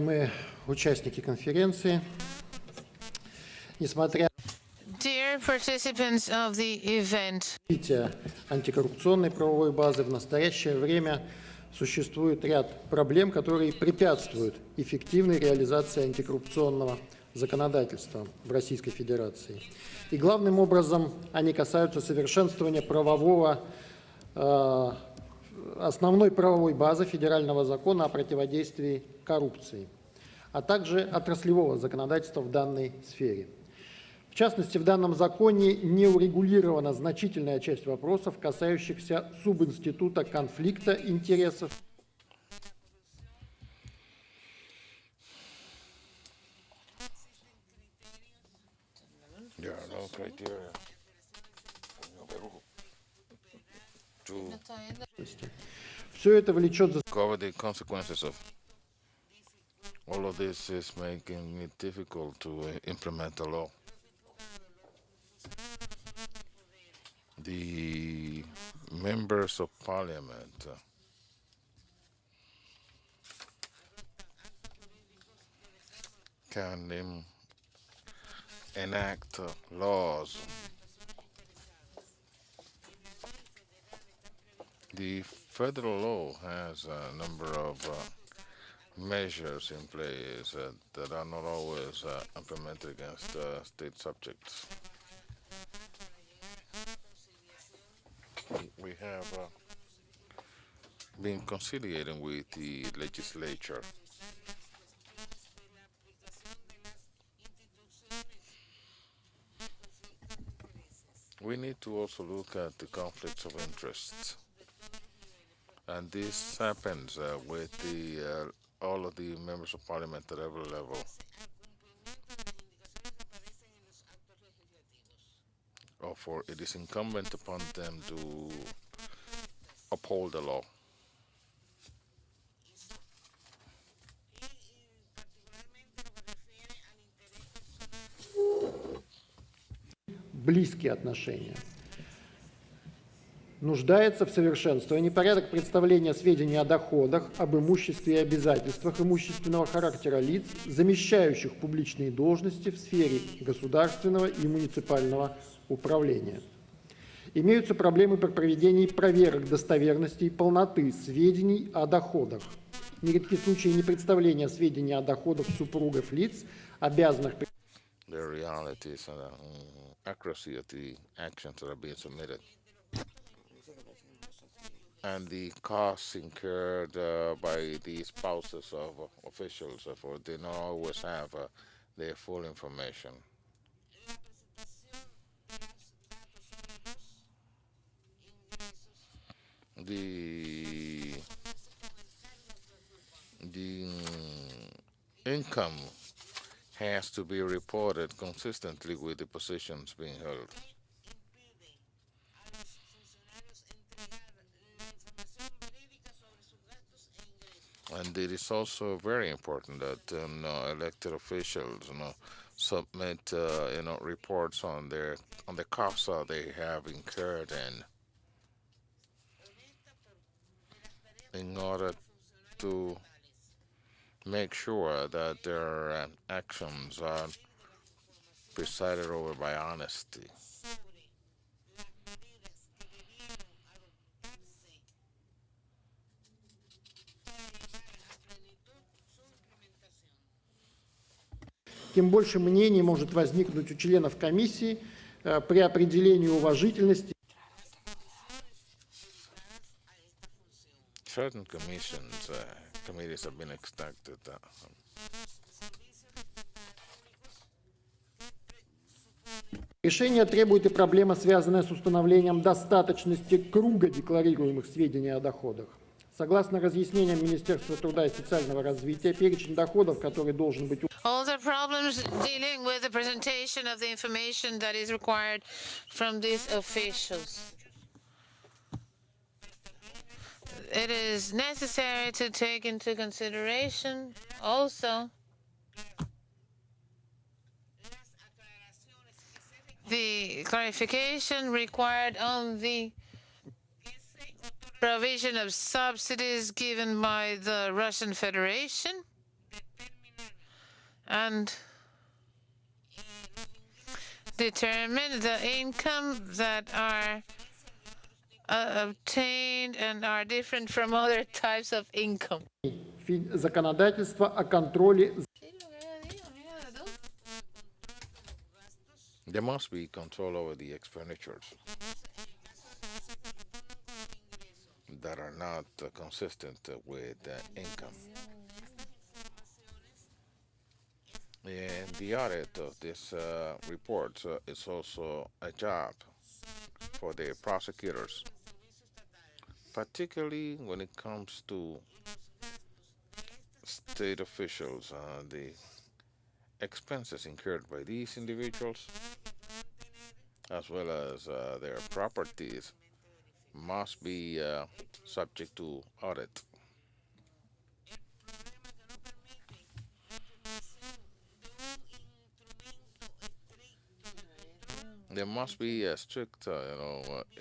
Уважаемые участники конференции, несмотря Dear participants of the event, на развитие антикоррупционной правовой базы, в настоящее время существует ряд проблем, которые препятствуют эффективной реализации антикоррупционного законодательства в Российской Федерации. И главным образом они касаются совершенствования основной правовой базы федерального закона о противодействии коррупции, а также отраслевого законодательства в данной сфере. В частности, в данном законе не урегулирована значительная часть вопросов, касающихся субинститута конфликта интересов. Все это влечет за Cover the consequences of all of this is making it difficult to implement the law. The members of parliament can enact laws. The federal law has a number of measures in place that are not always implemented against state subjects. We have been conciliating with the legislature. We need to also look at the conflicts of interest. And this happens with all of the members of parliament at every level. For it is incumbent upon them to uphold the law. близкие отношения. Нуждается в совершенствовании порядок представления сведений о доходах, об имуществе и обязательствах имущественного характера лиц, замещающих публичные должности в сфере государственного и муниципального управления. Имеются проблемы при проведении проверок достоверности и полноты сведений о доходах. Нередки случаи непредставления сведений о доходах супругов лиц, обязанных The realities and accuracy of the actions that are being submitted. And the costs incurred by the spouses of officials, for they don't always have their full information. The income has to be reported consistently with the positions being held. And it is also very important that elected officials, submit reports on the costs they have incurred in order to make sure that their actions are presided over by honesty. Тем больше мнений может возникнуть у членов комиссии при определении уважительности. Certain committees have been extracted. Решение требует и проблема, связанная с установлением достаточности круга декларируемых сведений о доходах. Согласно разъяснениям Министерства труда и социального развития, перечень доходов, который должен быть all the problems dealing with the presentation of the information that is required from these officials. It is necessary to take into consideration also the clarification required on the provision of subsidies given by the Russian Federation and determine the income that are obtained and are different from other types of income. Законодательство о контроле. There must be control over the expenditures that are not consistent with income. And the audit of this report is also a job for the prosecutors, particularly when it comes to state officials. The expenses incurred by these individuals, as well as their properties, must be subject to audit. There must be a strict,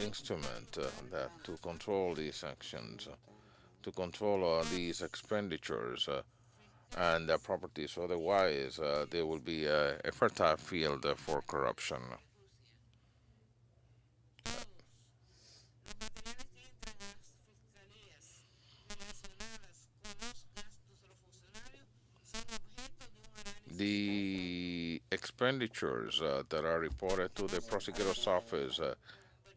instrument that to control these actions, to control these expenditures and properties. Otherwise, there will be a fertile field for corruption. The expenditures that are reported to the prosecutor's office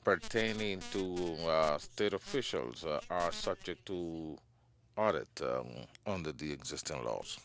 pertaining to state officials are subject to audit under the existing laws.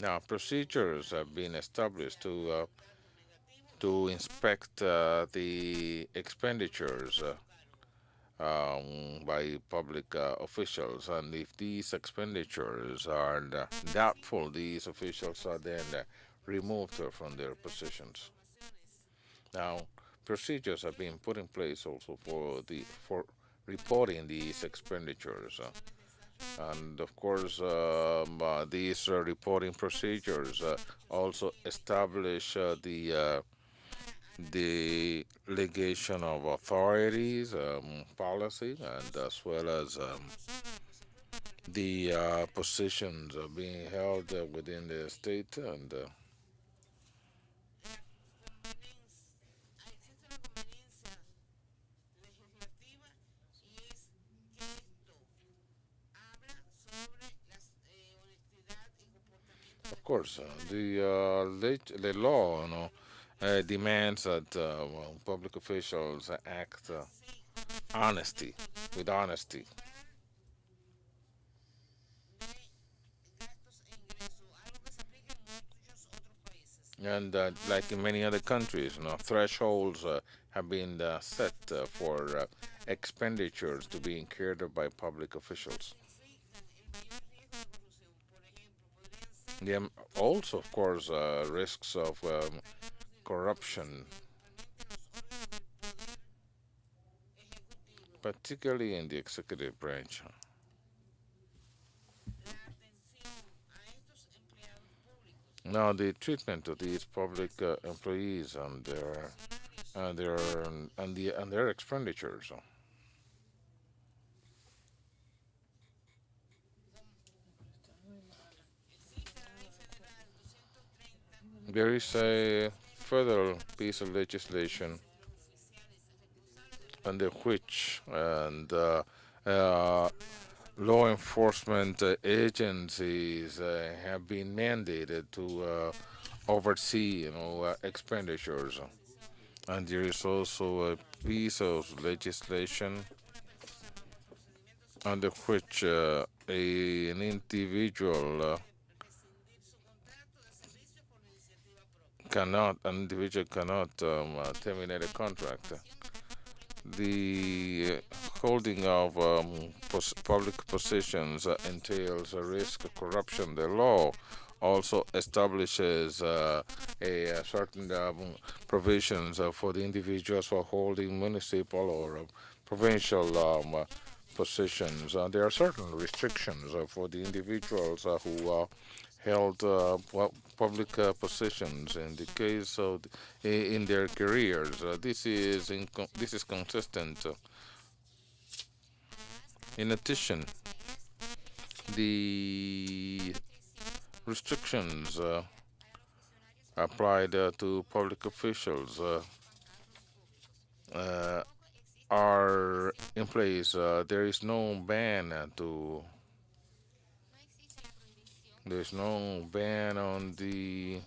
Now, procedures have been established to inspect the expenditures by public officials, and if these expenditures are doubtful, these officials are then removed from their positions. Now, procedures have been put in place also for reporting these expenditures, and of course, these reporting procedures also establish the delegation of authorities, policy, and as well as the positions being held within the state. And of course, the law, demands that public officials act with honesty. And like in many other countries, thresholds have been set for expenditures to be incurred by public officials. There are also, of course, risks of corruption, particularly in the executive branch. Now, the treatment of these public employees and their expenditures. There is a federal piece of legislation under which law enforcement agencies have been mandated to oversee, expenditures. And there is also a piece of legislation under which an individual cannot terminate a contract. The holding of public positions entails a risk of corruption. The law also establishes certain provisions for the individuals who are holding municipal or provincial positions. There are certain restrictions for the individuals who held public positions in the case of in their careers. This is consistent. In addition, the restrictions applied to public officials are in place. There's no ban on the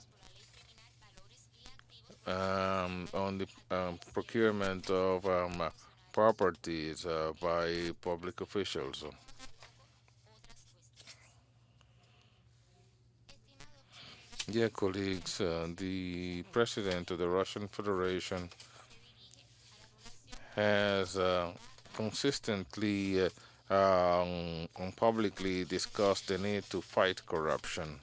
procurement of properties by public officials. Dear colleagues, the President of the Russian Federation has consistently publicly discussed the need to fight corruption.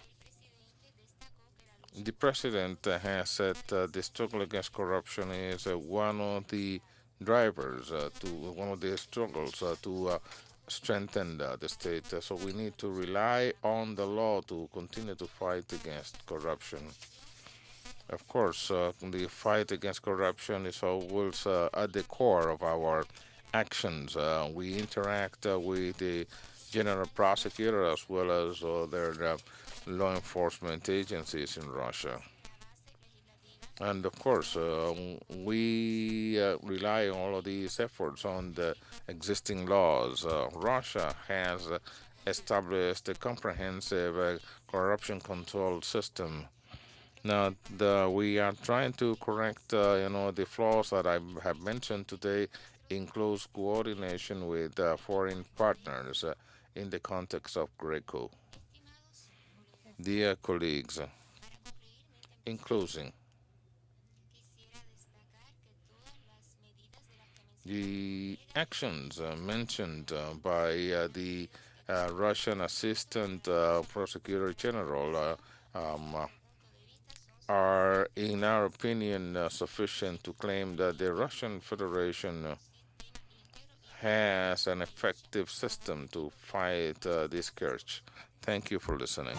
The President has said the struggle against corruption is one of the drivers one of the struggles to strengthen the state. So we need to rely on the law to continue to fight against corruption. Of course, the fight against corruption is always at the core of our actions. We interact with the general prosecutor as well as other law enforcement agencies in Russia. And of course, we rely on all of these efforts on the existing laws. Russia has established a comprehensive corruption control system. Now, we are trying to correct, the flaws that I have mentioned today in close coordination with foreign partners in the context of Greco. Dear colleagues, in closing, the actions mentioned by the Russian Assistant Prosecutor General are, in our opinion, sufficient to claim that the Russian Federation has an effective system to fight this scourge. Thank you for listening.